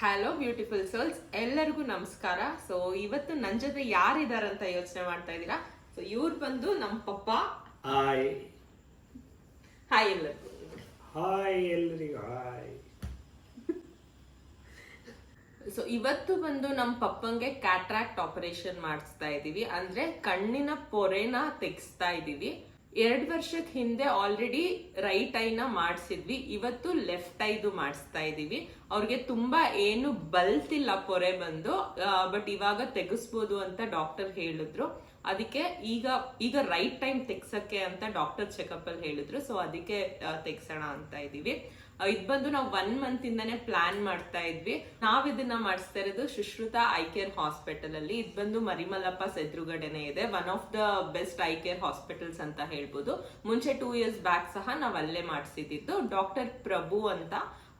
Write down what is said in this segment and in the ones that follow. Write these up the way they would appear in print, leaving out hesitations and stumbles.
Hello beautiful souls, ಎಲ್ಲರಿಗೂ ನಮಸ್ಕಾರ. So ಇವತ್ತು ನನ್ನ ಜೊತೆ ಯಾರಿದಾರಂತ ಯೋಚನೆ ಮಾಡ್ತಾ ಇದ್ದೀರಾ? ಸೊ ಇವ್ರು ಬಂದು ನಮ್ಮ ಪಪ್ಪ. ಹಾಯ್ ಹಾಯ್ ಎಲ್ಲರಿಗೂ. ಹಾಯ್ ಎಲ್ರಿಗೂ ಹಾಯ್. ಸೊ ಇವತ್ತು ಬಂದು ನಮ್ಮ ಪಪ್ಪಂಗೆ ಕ್ಯಾಟ್ರಾಕ್ಟ್ ಆಪರೇಷನ್ ಮಾಡಿಸ್ತಾ ಇದೀವಿ. ಅಂದ್ರೆ ಕಣ್ಣಿನ ಪೊರೆನ ತೆಗಿಸ್ತಾ ಇದೀವಿ. 2 ವರ್ಷದ ಹಿಂದೆ ಆಲ್ರೆಡಿ ರೈಟ್ ಐನ ಮಾಡಿಸಿದ್ವಿ. ಇವತ್ತು ಲೆಫ್ಟ್ ಐದು ಮಾಡಿಸ್ತಾ ಇದೀವಿ. ಅವ್ರಿಗೆ ತುಂಬಾ ಏನು ಬಲ್ತಿಲ್ಲ ಪೊರೆ ಬಂದು, ಬಟ್ ಇವಾಗ ತೆಗಿಸ್ಬೋದು ಅಂತ ಡಾಕ್ಟರ್ ಹೇಳಿದ್ರು. ಅದಕ್ಕೆ ಈಗ ರೈಟ್ ಟೈಮ್ ತೆಗ್ಸಕ್ಕೆ ಅಂತ ಡಾಕ್ಟರ್ ಚೆಕಪ್ ಅಲ್ಲಿ ಹೇಳಿದ್ರು. ಸೊ ಅದಕ್ಕೆ ತೆಗ್ಸೋಣ ಅಂತ ಇದೀವಿ. ಇದ್ ಬಂದು ನಾವು 1 ಮಂತ್ ಇಂದಾನೆ ಪ್ಲಾನ್ ಮಾಡ್ತಾ ಇದ್ವಿ. ನಾವ್ ಇದನ್ನ ಮಾಡಿಸ್ತಾ ಇರೋದು ಸುಶ್ರುತಾ ಐ ಕೇರ್ ಹಾಸ್ಪಿಟಲ್ ಅಲ್ಲಿ. ಇದ್ ಬಂದು ಮರಿಮಲ್ಲಪ್ಪ ಎದುರುಗಡೆನೆ ಇದೆ. One of the best I care hospitals ಅಂತ ಹೇಳ್ಬೋದು. ಮುಂಚೆ 2 years ಬ್ಯಾಕ್ ಸಹ ನಾವ್ ಅಲ್ಲೇ ಮಾಡಿಸಿದ್ದು. ಡಾಕ್ಟರ್ ಪ್ರಭು ಅಂತ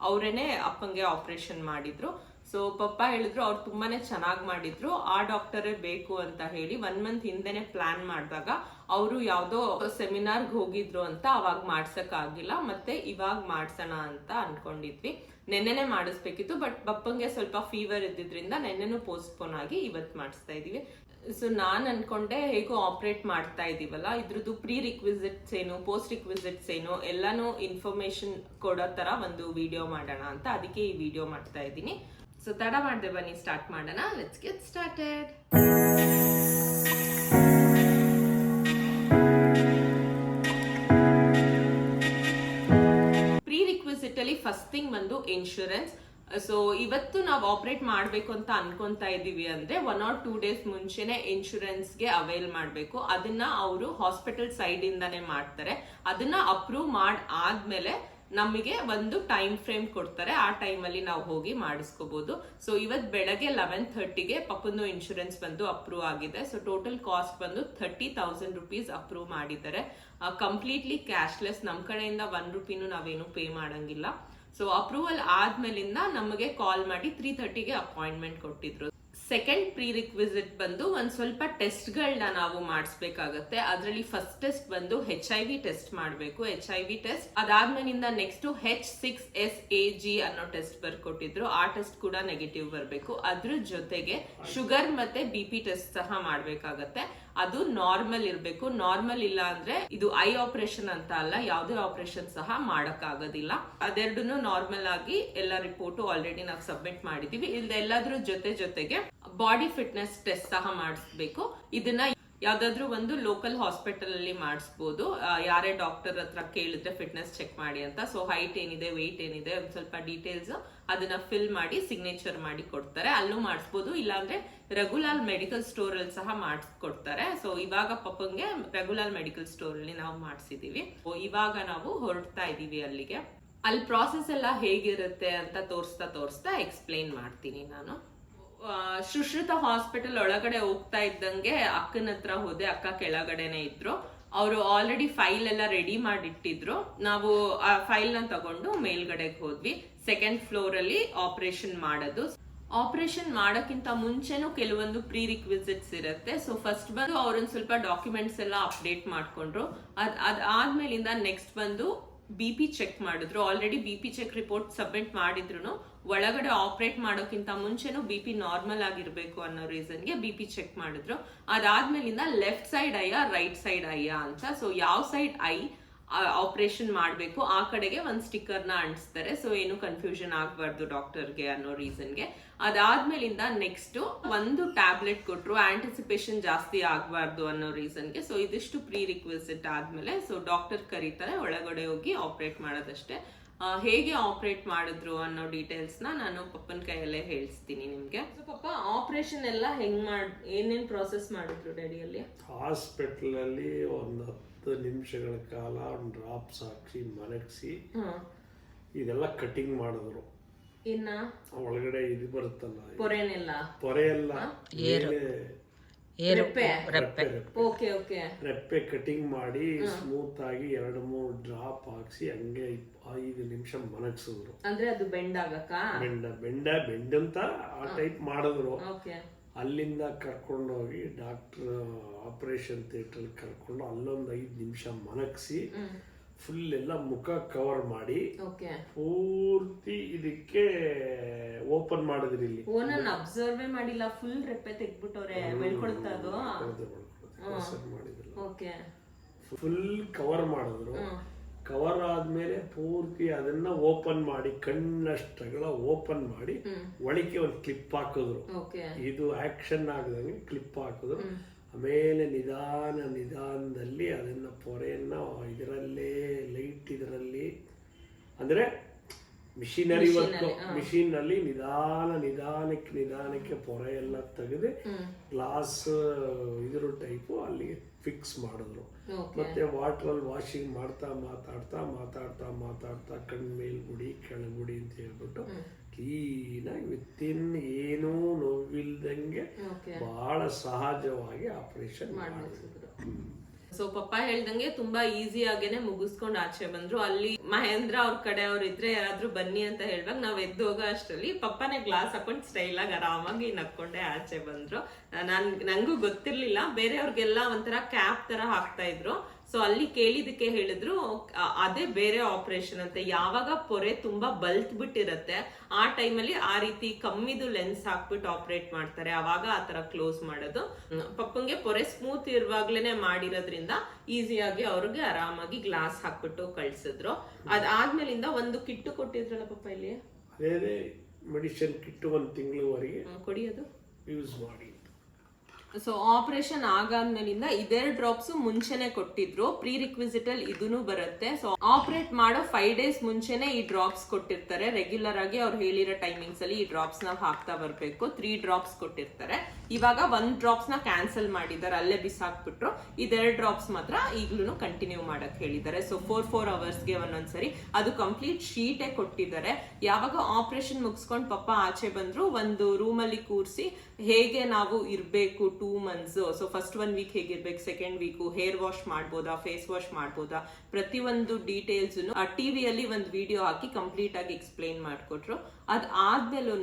ಅವರೇನೆ ಅಪ್ಪಂಗೆ ಆಪರೇಷನ್ ಮಾಡಿದ್ರು. ಸೊ ಪಪ್ಪ ಹೇಳಿದ್ರು ಅವ್ರು ತುಂಬಾನೇ ಚೆನ್ನಾಗಿ ಮಾಡಿದ್ರು, ಆ ಡಾಕ್ಟರೇ ಬೇಕು ಅಂತ ಹೇಳಿ 1 ಮಂತ್ ಹಿಂದೆನೆ ಪ್ಲಾನ್ ಮಾಡಿದಾಗ ಅವರು ಯಾವ್ದೋ ಸೆಮಿನಾರ್ಗೆ ಹೋಗಿದ್ರು ಅಂತ ಅವಾಗ ಮಾಡ್ಸಕ್ ಆಗಿಲ್ಲ. ಮತ್ತೆ ಇವಾಗ ಮಾಡ್ಸೋಣ ಅಂತ ಅನ್ಕೊಂಡಿದ್ವಿ. ನೆನ್ನೆನೆ ಮಾಡಿಸ್ಬೇಕಿತ್ತು, ಬಟ್ ಪಪ್ಪಂಗೆ ಸ್ವಲ್ಪ ಫೀವರ್ ಇದ್ದಿದ್ರಿಂದ ನೆನ್ನೆನೂ ಪೋಸ್ಟ್ಪೋನ್ ಆಗಿ ಇವತ್ತು ಮಾಡಿಸ್ತಾ ಇದೀವಿ. ಸೊ ನಾನ್ ಅನ್ಕೊಂಡೆ ಹೇಗೋ ಆಪರೇಟ್ ಮಾಡ್ತಾ ಇದೀವಲ್ಲ, ಇದ್ರದ್ದು ಪ್ರೀ ರಿಕ್ವಿಸಿಟ್ಸ್ ಏನು, ಪೋಸ್ಟ್ ರಿಕ್ವಿಸಿಟ್ಸ್ ಏನು ಎಲ್ಲಾನು ಇನ್ಫಾರ್ಮೇಶನ್ ಕೊಡೋ ತರ ಒಂದು ವಿಡಿಯೋ ಮಾಡೋಣ ಅಂತ ಅದಕ್ಕೆ ಈ ವಿಡಿಯೋ ಮಾಡ್ತಾ ಇದ್ದೀನಿ. ಸೊ ತಡ ಮಾಡದೆ ಬನ್ನಿ ಸ್ಟಾರ್ಟ್ ಮಾಡೋಣ. Let's get started. Prerequisite ಅಲ್ಲಿ ಫಸ್ಟ್ ಥಿಂಗ್ ಬಂದು ಇನ್ಶೂರೆನ್ಸ್. ಸೊ ಇವತ್ತು ನಾವು ಆಪರೇಟ್ ಮಾಡ್ಬೇಕು ಅಂತ ಅನ್ಕೊಂತಾ ಇದೀವಿ ಅಂದ್ರೆ 1 or 2 days ಮುಂಚೆನೆ ಇನ್ಶೂರೆನ್ಸ್ ಗೆ ಅವೈಲ್ ಮಾಡ್ಬೇಕು. ಅದನ್ನ ಅವರು ಹಾಸ್ಪಿಟಲ್ ಸೈಡ್ ಇಂದಾನೆ ಮಾಡ್ತಾರೆ. ಅದನ್ನ ಅಪ್ರೂವ್ ಆದ್ಮೇಲೆ ನಮಗೆ ಒಂದು ಟೈಮ್ ಫ್ರೇಮ್ ಕೊಡ್ತಾರೆ. ಆ ಟೈಮ್ ಅಲ್ಲಿ ನಾವು ಹೋಗಿ ಮಾಡಿಸ್ಕೋಬಹುದು. ಸೊ ಇವತ್ ಬೆಳಗ್ಗೆ 11:30ಗೆ ಪಪ್ಪಂದು ಇನ್ಶೂರೆನ್ಸ್ ಬಂದು ಅಪ್ರೂವ್ ಆಗಿದೆ. ಸೊ ಟೋಟಲ್ ಕಾಸ್ಟ್ ಬಂದು 30,000 rupees ಅಪ್ರೂವ್ ಮಾಡಿದ್ದಾರೆ. Completely cashless. ನಮ್ ಕಡೆಯಿಂದ 1 ರೂಪಿನೂ ನಾವೇನು ಪೇ ಮಾಡಂಗಿಲ್ಲ. ಸೊ ಅಪ್ರೂವಲ್ ಆದ್ಮೇಲಿಂದ ನಮಗೆ ಕಾಲ್ ಮಾಡಿ 3:30ಗೆ ಅಪಾಯಿಂಟ್ಮೆಂಟ್ ಕೊಟ್ಟಿದ್ರು. ಸೆಕೆಂಡ್ ಪ್ರೀ ರಿಕ್ವಿಸಿಟ್ ಬಂದು ಒಂದ್ ಸ್ವಲ್ಪ ಟೆಸ್ಟ್ ಗಳನ್ನ ನಾವು ಮಾಡಿಸ್ಬೇಕಾಗತ್ತೆ. ಅದರಲ್ಲಿ ಫಸ್ಟ್ ಟೆಸ್ಟ್ ಬಂದು HIV ಟೆಸ್ಟ್ ಮಾಡಬೇಕು. HIV ಟೆಸ್ಟ್ ಅದಾದ್ಮೇಲಿಂದ ನೆಕ್ಸ್ಟ್ H6SAG ಅನ್ನೋ ಟೆಸ್ಟ್ ಬರ್ಕೊಟ್ಟಿದ್ರು. ಆ ಟೆಸ್ಟ್ ಕೂಡ ನೆಗೆಟಿವ್ ಬರಬೇಕು. ಅದ್ರ ಜೊತೆಗೆ ಶುಗರ್ ಮತ್ತೆ BP ಟೆಸ್ಟ್ ಸಹ ಮಾಡ್ಬೇಕಾಗತ್ತೆ. ಅದು ನಾರ್ಮಲ್ ಇರ್ಬೇಕು. ನಾರ್ಮಲ್ ಇಲ್ಲ ಅಂದ್ರೆ ಇದು ಐ ಆಪರೇಷನ್ ಅಂತ ಅಲ್ಲ, ಯಾವುದೇ ಆಪರೇಷನ್ ಸಹ ಮಾಡಕ್ ಆಗೋದಿಲ್ಲ. ಅದೆರಡನ್ನು ನಾರ್ಮಲ್ ಆಗಿ ಎಲ್ಲ ರಿಪೋರ್ಟ್ ಆಲ್ರೆಡಿ ನಾವು ಸಬ್ಮಿಟ್ ಮಾಡಿದೀವಿ. ಇದೆಲ್ಲದ್ರ ಜೊತೆಗೆ ಬಾಡಿ ಫಿಟ್ನೆಸ್ ಟೆಸ್ಟ್ ಸಹ ಮಾಡಿಸ್ಬೇಕು. ಇದನ್ನ ಯಾವ್ದಾದ್ರು ಒಂದು ಲೋಕಲ್ ಹಾಸ್ಪಿಟಲ್ ಅಲ್ಲಿ ಮಾಡಿಸ್ಬೋದು. ಯಾರೇ ಡಾಕ್ಟರ್ ಹತ್ರ ಕೇಳಿದ್ರೆ ಫಿಟ್ನೆಸ್ ಚೆಕ್ ಮಾಡಿ ಅಂತ. ಸೊ ಹೈಟ್ ಏನಿದೆ, ವೆಯ್ಟ್ ಏನಿದೆ, ಒಂದ್ ಸ್ವಲ್ಪ ಡೀಟೇಲ್ಸ್ ಅದನ್ನ ಫಿಲ್ ಮಾಡಿ ಸಿಗ್ನೇಚರ್ ಮಾಡಿ ಕೊಡ್ತಾರೆ. ಅಲ್ಲೂ ಮಾಡಿಸ್ಬೋದು. ಇಲ್ಲಾಂದ್ರೆ ರೆಗ್ಯುಲರ್ ಮೆಡಿಕಲ್ ಸ್ಟೋರ್ ಅಲ್ಲಿ ಸಹ ಮಾಡಿಸ್ಕೊಡ್ತಾರೆ. ಸೊ ಇವಾಗ ಪಪ್ಪಂಗೆ ರೆಗ್ಯುಲರ್ ಮೆಡಿಕಲ್ ಸ್ಟೋರ್ ಅಲ್ಲಿ ನಾವು ಮಾಡಿಸಿದೀವಿ. ಇವಾಗ ನಾವು ಹೊರಡ್ತಾ ಇದೀವಿ ಅಲ್ಲಿಗೆ. ಅಲ್ಲಿ ಪ್ರಾಸೆಸ್ ಎಲ್ಲ ಹೇಗಿರುತ್ತೆ ಅಂತ ತೋರಿಸ್ತಾ ಎಕ್ಸ್ಪ್ಲೈನ್ ಮಾಡ್ತೀನಿ ನಾನು. ಸುಶ್ರುತ ಹಾಸ್ಪಿಟಲ್ ಒಳಗಡೆ ಹೋಗ್ತಾ ಇದ್ದಂಗೆ ಅಕ್ಕನ ಹತ್ರ ಹೋದೆ. ಅಕ್ಕ ಕೆಳಗಡೆನೆ ಇದ್ರು. ಅವರು ಆಲ್ರೆಡಿ ಫೈಲ್ ಎಲ್ಲ ರೆಡಿ ಮಾಡಿಟ್ಟಿದ್ರು. ನಾವು ಆ ಫೈಲ್ ನ ತಗೊಂಡು ಮೇಲ್ಗಡೆಗೆ ಹೋದ್ವಿ. 2nd ಫ್ಲೋರ್ ಅಲ್ಲಿ ಆಪರೇಷನ್ ಮಾಡೋದು. ಆಪರೇಷನ್ ಮಾಡೋಕ್ಕಿಂತ ಮುಂಚೆನೂ ಕೆಲವೊಂದು ಪ್ರೀ ರಿಕ್ವಿಸಿಟ್ಸ್ ಇರುತ್ತೆ. ಸೊ ಫಸ್ಟ್ ಬಂದು ಅವ್ರೊಂದ್ ಸ್ವಲ್ಪ ಡಾಕ್ಯುಮೆಂಟ್ಸ್ ಎಲ್ಲ ಅಪ್ಡೇಟ್ ಮಾಡ್ಕೊಂಡ್ರು. ಅದಾದ್ಮೇಲಿಂದ ನೆಕ್ಸ್ಟ್ ಬಂದು BP ಚೆಕ್ ಮಾಡಿದ್ರು. Already BP check report submit ಮಾಡಿದ್ರು. ಒಳಗಡೆ ಆಪರೇಟ್ ಮಾಡೋಕ್ಕಿಂತ ಮುಂಚೆನೂ BP ನಾರ್ಮಲ್ ಆಗಿರ್ಬೇಕು ಅನ್ನೋ ರೀಸನ್ಗೆ BP ಚೆಕ್ ಮಾಡಿದ್ರು. ಅದಾದ್ಮೇಲಿಂದ ಲೆಫ್ಟ್ ಸೈಡ್ ಐಯಾ ರೈಟ್ ಸೈಡ್ ಐಯಾ ಅಂತ. ಸೊ ಯಾವ ಸೈಡ್ ಐ ಆಪರೇಷನ್ ಮಾಡಬೇಕು ಆ ಕಡೆಗೆ ಒಂದು ಸ್ಟಿಕ್ಕರ್ ನ ಅಂಟಿಸ್ತಾರೆ. ಸೊ ಏನು ಕನ್ಫ್ಯೂಷನ್ ಆಗ್ಬಾರ್ದು ಡಾಕ್ಟರ್ಗೆ ಅನ್ನೋ ರೀಸನ್ಗೆ. ಅದಾದ್ಮೇಲಿಂದ ನೆಕ್ಸ್ಟ್ ಒಂದು ಟ್ಯಾಬ್ಲೆಟ್ ಕೊಟ್ರು, ಆಂಟಿಸಿಪೇಷನ್ ಜಾಸ್ತಿ ಆಗ್ಬಾರ್ದು ಅನ್ನೋ ರೀಸನ್ಗೆ. ಸೊ ಇದಿಷ್ಟು ಪ್ರೀ ರಿಕ್ವಿಸಿಟ್ ಆದ್ಮೇಲೆ ಸೊ ಡಾಕ್ಟರ್ ಕರೀತಾರೆ. ಒಳಗಡೆ ಹೋಗಿ ಆಪರೇಟ್ ಮಾಡೋದಷ್ಟೇ. ಹೇಗೆ ಆಪರೇಟ್ ಮಾಡಿದ್ರು ಅನ್ನೋ ಡೀಟೇಲ್ಸ್ ನಾನು ಪಪ್ಪನ ಕೈಯಲ್ಲೇ ಹೇಳಿಸ್ತೀನಿ ನಿಮ್ಗೆ. ಸೊ ಪಪ್ಪ ಆಪರೇಷನ್ ಎಲ್ಲ ಏನೇನ್ ಪ್ರಾಸೆಸ್ ಮಾಡಿದ್ರು ಡ್ಯಾಡಿಯಲ್ಲಿ? ಹಾಸ್ಪಿಟಲ್ ಅಲ್ಲಿ ಒಂದು 10 ನಿಮಿಷಗಳ ಕಾಲ ಒಂದು ಡ್ರಾಪ್ಸ್ ಹಾಕಿ ಮಲಗಿಸಿ ಇದೆಲ್ಲ ಕಟಿಂಗ್ ಮಾಡಿದ್ರು. ಇನ್ನ ಒಳಗಡೆ ಇದು ಬರುತ್ತಲ್ಲ ಪೊರೆ ಎಲ್ಲ ರೆಪ್ಪೆ ಕಟಿಂಗ್ ಮಾಡಿ ಸ್ಮೂತ್ ಆಗಿ 2-3 ಡ್ರಾಪ್ ಹಾಕ್ಸಿ ಹಂಗೆ 5 ನಿಮಿಷ ಮಲಗಿಸಿದ್ರು. ಅಂದ್ರೆ ಅದು ಬೆಂಡ್ ಆಗಕ್ಕ ಬೆಂಡ್ ಅಂತ ಆ ಟೈಪ್ ಮಾಡಿದ್ರು. ಅಲ್ಲಿಂದ ಕರ್ಕೊಂಡೋಗಿ ಡಾಕ್ಟರ್ ಆಪರೇಷನ್ ಥಿಯೇಟರ್ ಕರ್ಕೊಂಡು ಅಲ್ಲೊಂದು 5 ನಿಮಿಷ ಮಲಗಿಸಿ ಫುಲ್ ಎಲ್ಲ ಮುಖ ಕವರ್ ಮಾಡಿ ಓಕೆ ಪೂರ್ತಿ ಇದಕ್ಕೆ ಓಪನ್ ಮಾಡಿದ್ರಿ ಇಲ್ಲಿ. ಓ ನಾನು ಅಬ್ಸರ್ವೇ ಮಾಡಿಲ್ಲ, ಫುಲ್ ರೆಪ್ಪೆ ತೆಗ್ಬಿಟ್ಟವ್ರೆ ಬೆಳ್ಕೊಳ್ತಾ ಅದು. ಮಾಡಿದ್ರಲ್ಲ, ಓಕೆ ಫುಲ್ ಕವರ್ ಮಾಡಿದ್ರು. ಕವರ್ ಆದ್ಮೇಲೆ ಪೂರ್ತಿ ಅದನ್ನ ಓಪನ್ ಮಾಡಿ ಕಣ್ಣಷ್ಟಗಳ ಓಪನ್ ಮಾಡಿ ಒಳಗೆ ಒಂದು ಕ್ಲಿಪ್ ಹಾಕಿದ್ರು. ಓಕೆ ಇದು ಆಕ್ಷನ್ ಆಗದಂಗೆ ಕ್ಲಿಪ್ ಹಾಕಿದ್ರು. ಆಮೇಲೆ ನಿಧಾನದಲ್ಲಿ ಅದನ್ನ ಪೊರೆಯನ್ನ ಇದರಲ್ಲೇ ಲೈಟ್ ಇದರಲ್ಲಿ ಅಂದ್ರೆ ಮಿಷಿನರಿ ವರ್ಕ್ ಮಿಷಿನ್ ಅಲ್ಲಿ ನಿಧಾನಕ್ಕೆ ಪೊರೆ ಎಲ್ಲ ತೆಗೆದು ಗ್ಲಾಸ್ ಇದ್ರ ಟೈಪು ಅಲ್ಲಿಗೆ ಫಿಕ್ಸ್ ಮಾಡಿದ್ರು. ಮತ್ತೆ ವಾಟರ್ ಅಲ್ಲಿ ವಾಷಿಂಗ್ ಮಾತಾಡ್ತಾ ಕಣ್ಮೇಲ್ಗುಡಿ ಕೆಳಗುಡಿ ಅಂತ ಹೇಳ್ಬಿಟ್ಟು ಕ್ಲೀನಾಗಿ ವಿತಿನ್ ಏನೂ ನೋವಿಲ್ದಂಗೆ ಬಹಳ ಸಹಜವಾಗಿ ಆಪರೇಷನ್ ಮಾಡಿದ್ರು. ಸೊ ಪಪ್ಪ ಹೇಳ್ದಂಗೆ ತುಂಬಾ ಈಸಿ ಆಗೇನೆ ಮುಗಿಸ್ಕೊಂಡು ಆಚೆ ಬಂದ್ರು. ಅಲ್ಲಿ ಮಹೇಂದ್ರ ಅವ್ರ ಕಡೆ ಅವ್ರು ಇದ್ರೆ ಯಾರಾದ್ರೂ ಬನ್ನಿ ಅಂತ ಹೇಳ್ದಾಗ ನಾವ್ ಎದ್ದು ಹೋಗೋ ಅಷ್ಟರಲ್ಲಿ ಪಪ್ಪನೇ ಗ್ಲಾಸ್ ಹಾಕೊಂಡು ಸ್ಟೈಲ್ ಆಗಿ ಆರಾಮಾಗಿ ನಕ್ಕೊಂಡೆ ಆಚೆ ಬಂದ್ರು. ನಂಗೂ ಗೊತ್ತಿರ್ಲಿಲ್ಲ, ಬೇರೆಯವ್ರಿಗೆಲ್ಲ ಒಂಥರ ಕ್ಯಾಪ್ ತರ ಹಾಕ್ತಾ ಇದ್ರು. ಸೊ ಅಲ್ಲಿ ಕೇಳಿದಕ್ಕೆ ಹೇಳಿದ್ರು ಅದೇ ಬೇರೆ ಆಪರೇಷನ್ ಅಂತೆ. ಯಾವಾಗ ಪೊರೆ ತುಂಬಾ ಬಲ್ತ್ ಬಿಟ್ಟಿರತ್ತೆ ಆ ಟೈಮಲ್ಲಿ ಆ ರೀತಿ ಕಮ್ಮಿದು ಲೆನ್ಸ್ ಹಾಕ್ಬಿಟ್ಟು ಆಪರೇಟ್ ಮಾಡ್ತಾರೆ, ಅವಾಗ ಆ ತರ ಕ್ಲೋಸ್ ಮಾಡೋದು. ಪಪ್ಪಂಗೆ ಪೊರೆ ಸ್ಮೂತ್ ಇರುವಾಗ್ಲೇನೆ ಮಾಡಿರೋದ್ರಿಂದ ಈಸಿಯಾಗಿ ಅವ್ರಿಗೆ ಆರಾಮಾಗಿ ಗ್ಲಾಸ್ ಹಾಕ್ಬಿಟ್ಟು ಕಳ್ಸಿದ್ರು. ಅದಾದ್ಮೇಲಿಂದ ಒಂದು ಕಿಟ್ಟು ಕೊಟ್ಟಿದ್ರಲ್ಲ ಪಪ್ಪ ಇಲ್ಲಿ, ಅದೇ ಮೆಡಿಸಿನ್ ಕಿಟ್ಟು 1 ತಿಂಗಳವರೆಗೆ ಕೊಡಿಯೋದು ಯೂಸ್ ಮಾಡಿ. ಸೊ ಆಪರೇಷನ್ ಆಗಾದ್ಮೇಲಿಂದ 2 ಡ್ರಾಪ್ಸ್ ಮುಂಚೆನೆ ಕೊಟ್ಟಿದ್ರು. ಪ್ರೀ ರಿಕ್ವಿಸಿಟ್ ಅಲ್ಲಿ ಇದೂ ಬರುತ್ತೆ. ಸೊ ಆಪರೇಟ್ ಮಾಡೋ 5 ಡೇಸ್ ಮುಂಚೆನೆ ಈ ಡ್ರಾಪ್ಸ್ ಕೊಟ್ಟಿರ್ತಾರೆ. ರೆಗ್ಯುಲರ್ ಆಗಿ ಅವ್ರು ಹೇಳಿರೋ ಟೈಮಿಂಗ್ಸ್ ಅಲ್ಲಿ ಈ ಡ್ರಾಪ್ಸ್ ನ ಹಾಕ್ತಾ ಬರ್ಬೇಕು. 3 ಡ್ರಾಪ್ಸ್ ಕೊಟ್ಟಿರ್ತಾರೆ. ಇವಾಗ 1 ಡ್ರಾಪ್ಸ್ ನ ಕ್ಯಾನ್ಸಲ್ ಮಾಡಿದ್ದಾರೆ, ಅಲ್ಲೇ ಬಿಸಾಕ್ಬಿಟ್ರು. 2 ಡ್ರಾಪ್ಸ್ ಮಾತ್ರ ಈಗ್ಲೂ ಕಂಟಿನ್ಯೂ ಮಾಡಕ್ ಹೇಳಿದ್ದಾರೆ. ಸೊ 4 ಅವರ್ಸ್ಗೆ ಒಂದೊಂದ್ಸರಿ. ಅದು ಕಂಪ್ಲೀಟ್ ಶೀಟೇ ಕೊಟ್ಟಿದ್ದಾರೆ. ಯಾವಾಗ ಆಪರೇಷನ್ ಮುಗಿಸ್ಕೊಂಡು ಪಪ್ಪ ಆಚೆ ಬಂದ್ರು, ಒಂದು ರೂಮ್ ಅಲ್ಲಿ ಕೂರಿಸಿ ಹೇಗೆ ನಾವು ಇರ್ಬೇಕು 2 months. ಸೊ ಫಸ್ಟ್ 1 ವೀಕ್ ಹೇಗಿರ್ಬೇಕು, ಸೆಕೆಂಡ್ ವೀಕು ಹೇರ್ ವಾಶ್ ಮಾಡ್ಬೋದಾ, ಫೇಸ್ ವಾಶ್ ಮಾಡ್ಬೋದಾ, ಪ್ರತಿಯೊಂದು ಡೀಟೇಲ್ಸ್ ಟಿವಿಯಲ್ಲಿ ಒಂದು ವಿಡಿಯೋ ಹಾಕಿ ಕಂಪ್ಲೀಟ್ ಆಗಿ ಎಕ್ಸ್ಪ್ಲೈನ್ ಮಾಡ್ಕೊಟ್ರು. ಅದಾದ್ಮೇಲೂ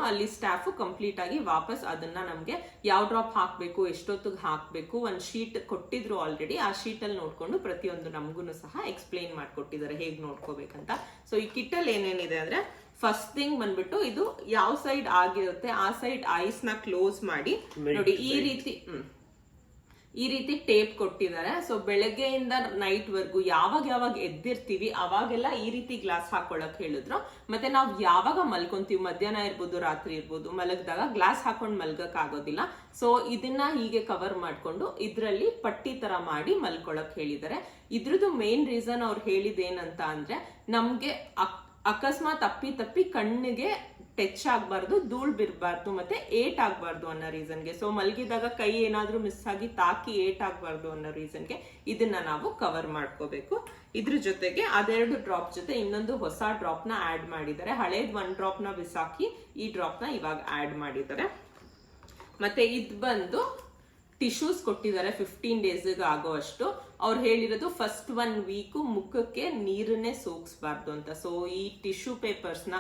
ಅಲ್ಲಿ ಸ್ಟಾಫ್ ಕಂಪ್ಲೀಟ್ ಆಗಿ ವಾಪಸ್ ಅದನ್ನ ನಮ್ಗೆ ಯಾವ ಡ್ರಾಪ್ ಹಾಕ್ಬೇಕು, ಎಷ್ಟೊತ್ತಿಗೆ ಹಾಕ್ಬೇಕು ಒಂದು ಶೀಟ್ ಕೊಟ್ಟಿದ್ರು ಆಲ್ರೆಡಿ. ಆ ಶೀಟ್ ಅಲ್ಲಿ ನೋಡ್ಕೊಂಡು ಪ್ರತಿಯೊಂದು ನಮಗೂ ಸಹ ಎಕ್ಸ್ಪ್ಲೈನ್ ಮಾಡ್ಕೊಟ್ಟಿದ್ದಾರೆ ಹೇಗ್ ನೋಡ್ಕೋಬೇಕಂತ. ಸೊ ಈ ಕಿಟ್ ಅಲ್ಲಿ ಏನೇನಿದೆ ಅಂದ್ರೆ, ಫಸ್ಟ್ ಥಿಂಗ್ ಬಂದ್ಬಿಟ್ಟು ಇದು ಯಾವ ಸೈಡ್ ಆಗಿರುತ್ತೆ ಆ ಸೈಡ್ ಐಸ್ ನ ಕ್ಲೋಸ್ ಮಾಡಿ ನೋಡಿ ಈ ರೀತಿ ಟೇಪ್ ಕೊಟ್ಟಿದ್ದಾರೆ. ಸೊ ಬೆಳಗ್ಗೆಯಿಂದ ನೈಟ್ ವರ್ಗು ಯಾವಾಗ ಎದ್ದಿರ್ತೀವಿ ಅವಾಗೆಲ್ಲ ಈ ರೀತಿ ಗ್ಲಾಸ್ ಹಾಕೊಳಕ್ ಹೇಳಿದ್ರು. ಮತ್ತೆ ನಾವು ಯಾವಾಗ ಮಲ್ಕೊಂತೀವಿ, ಮಧ್ಯಾಹ್ನ ಇರ್ಬೋದು ರಾತ್ರಿ ಇರ್ಬೋದು, ಮಲಗಿದಾಗ ಗ್ಲಾಸ್ ಹಾಕೊಂಡ್ ಮಲ್ಗಕ್ ಆಗೋದಿಲ್ಲ. ಸೊ ಇದನ್ನ ಹೀಗೆ ಕವರ್ ಮಾಡ್ಕೊಂಡು ಇದ್ರಲ್ಲಿ ಪಟ್ಟಿ ತರ ಮಾಡಿ ಮಲ್ಕೊಳಕ್ ಹೇಳಿದ್ದಾರೆ. ಇದ್ರದ್ದು ಮೇನ್ ರೀಸನ್ ಅವ್ರು ಹೇಳಿದೇನಂತ ಅಂದ್ರೆ, ನಮ್ಗೆ ಅಕಸ್ಮಾತ್ ತಪ್ಪಿ ಕಣ್ಣಿಗೆ ಟಚ್ ಆಗ್ಬಾರ್ದು, ಧೂಳ್ ಬಿರ್ಬಾರ್ದು, ಮತ್ತೆ ಏಟ್ ಆಗ್ಬಾರ್ದು ಅನ್ನೋ ರೀಸನ್ಗೆ. ಸೊ ಮಲಗಿದಾಗ ಕೈ ಏನಾದ್ರೂ ಮಿಸ್ ಆಗಿ ತಾಕಿ ಏಟ್ ಆಗ್ಬಾರ್ದು ಅನ್ನೋ ರೀಸನ್ಗೆ ಇದನ್ನ ನಾವು ಕವರ್ ಮಾಡ್ಕೋಬೇಕು. ಇದ್ರ ಜೊತೆಗೆ 2 ಡ್ರಾಪ್ ಜೊತೆ ಇನ್ನೊಂದು ಹೊಸ ಡ್ರಾಪ್ ನ ಆಡ್ ಮಾಡಿದ್ದಾರೆ. ಹಳೇದ್ 1 ಡ್ರಾಪ್ ನ ಬಿಸಾಕಿ ಈ ಡ್ರಾಪ್ ನ ಇವಾಗ ಆಡ್ ಮಾಡಿದ್ದಾರೆ. ಮತ್ತೆ ಇದ್ ಬಂದು ಟಿಶ್ಯೂಸ್ ಕೊಟ್ಟಿದ್ದಾರೆ 15 ಡೇಸ್ಗೆ ಆಗೋ ಅಷ್ಟು. ಅವ್ರು ಹೇಳಿರೋದು ಫಸ್ಟ್ 1 ವೀಕ್ ಮುಖಕ್ಕೆ ನೀರನ್ನೇ ಸೋಕ್ಸ್ಬಾರ್ದು ಅಂತ. ಸೊ ಈ ಟಿಶ್ಯೂ ಪೇಪರ್ಸ್ ನ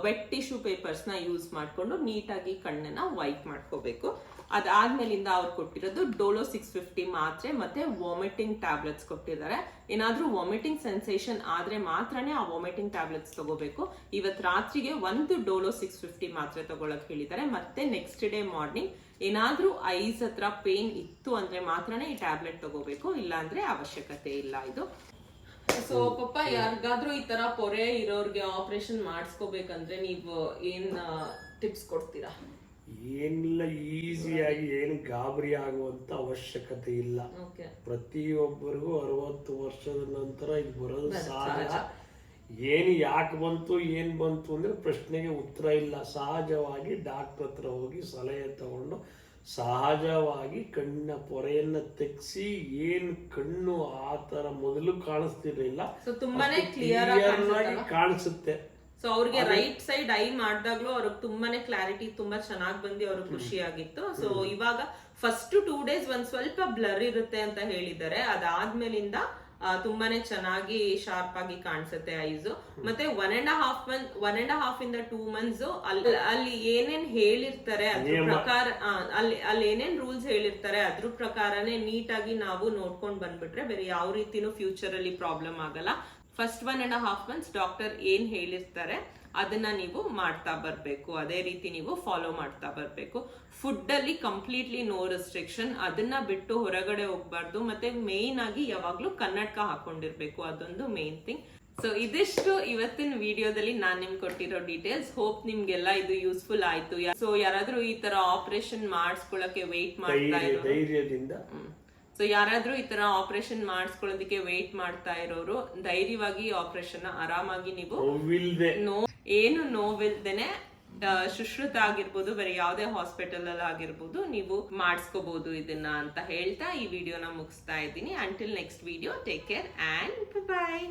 ವೆಟ್ ಟಿಶ್ಯೂ ಪೇಪರ್ಸ್ ನ ಯೂಸ್ ಮಾಡ್ಕೊಂಡು ನೀಟಾಗಿ ಕಣ್ಣನ್ನ ವೈಪ್ ಮಾಡ್ಕೋಬೇಕು. ಅದಾದ್ಮೇಲಿಂದ ಅವ್ರು ಕೊಟ್ಟಿರೋದು ಡೋಲೋ 650 ಮಾತ್ರೆ ಮತ್ತೆ ವಾಮಿಟಿಂಗ್ ಟ್ಯಾಬ್ಲೆಟ್ಸ್ ಕೊಟ್ಟಿದ್ದಾರೆ. ಏನಾದ್ರೂ ವಾಮಿಟಿಂಗ್ ಸೆನ್ಸೇಷನ್ ಆದ್ರೆ ಮಾತ್ರನೇ ಆ ವಾಮಿಟಿಂಗ್ ಟ್ಯಾಬ್ಲೆಟ್ಸ್ ತಗೋಬೇಕು. ಇವತ್ ರಾತ್ರಿಗೆ 1 ಡೋಲೋ 650 ಮಾತ್ರೆ ತಗೊಳಕ್ ಹೇಳಿದ್ದಾರೆ. ಮತ್ತೆ ನೆಕ್ಸ್ಟ್ ಡೇ ಮಾರ್ನಿಂಗ್ ಏನಾದ್ರೂ ಐಸ್ ಹತ್ರ ಪೇನ್ ಇತ್ತು ಅಂದ್ರೆ ಮಾತ್ರನೇ ಈ ಟ್ಯಾಬ್ಲೆಟ್ ತಗೋಬೇಕು, ಇಲ್ಲ ಅಂದ್ರೆ ಅವಶ್ಯಕತೆ ಇಲ್ಲ ಇದು. ಸೊ ಪಪ್ಪ, ಯಾರಿಗಾದ್ರೂ ಈ ತರ ಪೊರೆ ಇರೋರ್ಗೆ ಆಪರೇಷನ್ ಮಾಡಿಸ್ಕೋಬೇಕಂದ್ರೆ ನೀವು ಏನ್ ಟಿಪ್ಸ್ ಕೊಡ್ತೀರಾ? ಏನಿಲ್ಲ, ಈಸಿಯಾಗಿ ಏನು ಗಾಬರಿ ಆಗುವಂತ ಅವಶ್ಯಕತೆ ಇಲ್ಲ. ಪ್ರತಿಯೊಬ್ಬರಿಗೂ 60 ವರ್ಷದ ನಂತರ ಇದು ಬರೋದು ಸಹಜ. ಏನು ಯಾಕೆ ಬಂತು ಏನ್ ಬಂತು ಅಂದ್ರೆ ಪ್ರಶ್ನೆಗೆ ಉತ್ತರ ಇಲ್ಲ. ಸಹಜವಾಗಿ ಡಾಕ್ಟರ್ ಹತ್ರ ಹೋಗಿ ಸಲಹೆ ತಗೊಂಡು ಸಹಜವಾಗಿ ಕಣ್ಣಿನ ಪೊರೆಯನ್ನ ತೆಗ್ಸಿ, ಏನ್ ಕಣ್ಣು ಆ ತರ ಮೊದಲು ಕಾಣಿಸ್ತಿರ್ಲಿಲ್ಲ, ತುಂಬಾನೇ ಕ್ಲಿಯರ್ ಆಗಿ ಕಾಣಿಸುತ್ತೆ. ಸೊ ಅವ್ರಿಗೆ ರೈಟ್ ಸೈಡ್ ಐ ಮಾಡಿದಾಗ್ಲೂ ಅವ್ರಿಗೆ ತುಂಬಾನೇ ಕ್ಲಾರಿಟಿ ತುಂಬಾ ಚೆನ್ನಾಗಿ ಬಂದು ಅವ್ರಿಗೆ ಖುಷಿ ಆಗಿತ್ತು. ಸೊ ಇವಾಗ ಫಸ್ಟ್ 2 ಡೇಸ್ ಒಂದ್ ಸ್ವಲ್ಪ ಬ್ಲರ್ ಇರುತ್ತೆ ಅಂತ ಹೇಳಿದ್ದಾರೆ. ಅದಾದ್ಮೇಲಿಂದ ತುಂಬಾನೇ ಚೆನ್ನಾಗಿ ಶಾರ್ಪ್ ಆಗಿ ಕಾಣಿಸುತ್ತೆ ಐಸು. ಮತ್ತೆ 1.5 ಇಂದ 2 ಮಂತ್ಸ್ ಅಲ್ಲಿ ಏನೇನ್ ಹೇಳಿರ್ತಾರೆ ಅದ್ರ ಪ್ರಕಾರ ಅಲ್ಲಿ ಏನೇನ್ ರೂಲ್ಸ್ ಹೇಳಿರ್ತಾರೆ ಅದ್ರ ಪ್ರಕಾರನೇ ನೀಟಾಗಿ ನಾವು ನೋಡ್ಕೊಂಡ್ ಬಂದ್ಬಿಟ್ರೆ ಬೇರೆ ಯಾವ ರೀತಿನೂ ಫ್ಯೂಚರ್ ಅಲ್ಲಿ ಪ್ರಾಬ್ಲಮ್ ಆಗಲ್ಲ. ಫಸ್ಟ್ 1.5 ಮಂತ್ಸ್ ಡಾಕ್ಟರ್ ಏನ್ ಹೇಳಿರ್ತಾರೆ ಅದನ್ನ ನೀವು ಮಾಡ್ತಾ ಬರ್ಬೇಕು, ಅದೇ ರೀತಿ ನೀವು ಫಾಲೋ ಮಾಡ್ತಾ ಬರ್ಬೇಕು. ಫುಡ್ ಅಲ್ಲಿ ಕಂಪ್ಲೀಟ್ಲಿ ನೋ ರೆಸ್ಟ್ರಿಕ್ಷನ್, ಅದನ್ನ ಬಿಟ್ಟು ಹೊರಗಡೆ ಹೋಗ್ಬಾರ್ದು. ಮತ್ತೆ ಮೇನ್ ಆಗಿ ಯಾವಾಗ್ಲೂ ಕನ್ನಡಕ ಹಾಕೊಂಡಿರ್ಬೇಕು, ಅದೊಂದು ಮೇನ್ ಥಿಂಗ್. ಸೊ ಇದಿಷ್ಟು ಇವತ್ತಿನ ವಿಡಿಯೋದಲ್ಲಿ ನಾನ್ ನಿಮ್ಗೆ ಕೊಟ್ಟಿರೋ ಡೀಟೇಲ್ಸ್. ಹೋಪ್ ನಿಮ್ಗೆಲ್ಲ ಇದು ಯೂಸ್ಫುಲ್ ಆಯ್ತು. ಸೊ ಯಾರಾದ್ರೂ ಈ ತರ ಆಪರೇಷನ್ ಮಾಡಿಸ್ಕೊಳಕ್ಕೆ ವೇಟ್ ಮಾಡ್ತಾ ಧೈರ್ಯದಿಂದ ಸೊ ಯಾರಾದ್ರೂ ಈ ತರ ಆಪರೇಷನ್ ಮಾಡಿಸ್ಕೊಳ್ಳೋದಕ್ಕೆ ವೇಟ್ ಮಾಡ್ತಾ ಇರೋರು ಧೈರ್ಯವಾಗಿ ಆಪರೇಷನ್ ಆರಾಮಾಗಿ ನೀವು ಏನು ನೋವಿಲ್ದೇನೆ ಸುಶ್ರುತ ಆಗಿರ್ಬೋದು, ಬೇರೆ ಯಾವುದೇ ಹಾಸ್ಪಿಟಲ್ ಅಲ್ಲಿ ಆಗಿರ್ಬೋದು, ನೀವು ಮಾಡಿಸ್ಕೋಬಹುದು ಇದನ್ನ ಅಂತ ಹೇಳ್ತಾ ಈ ವಿಡಿಯೋನ ಮುಗಿಸ್ತಾ ಇದ್ದೀನಿ. Until next video, take care and bye.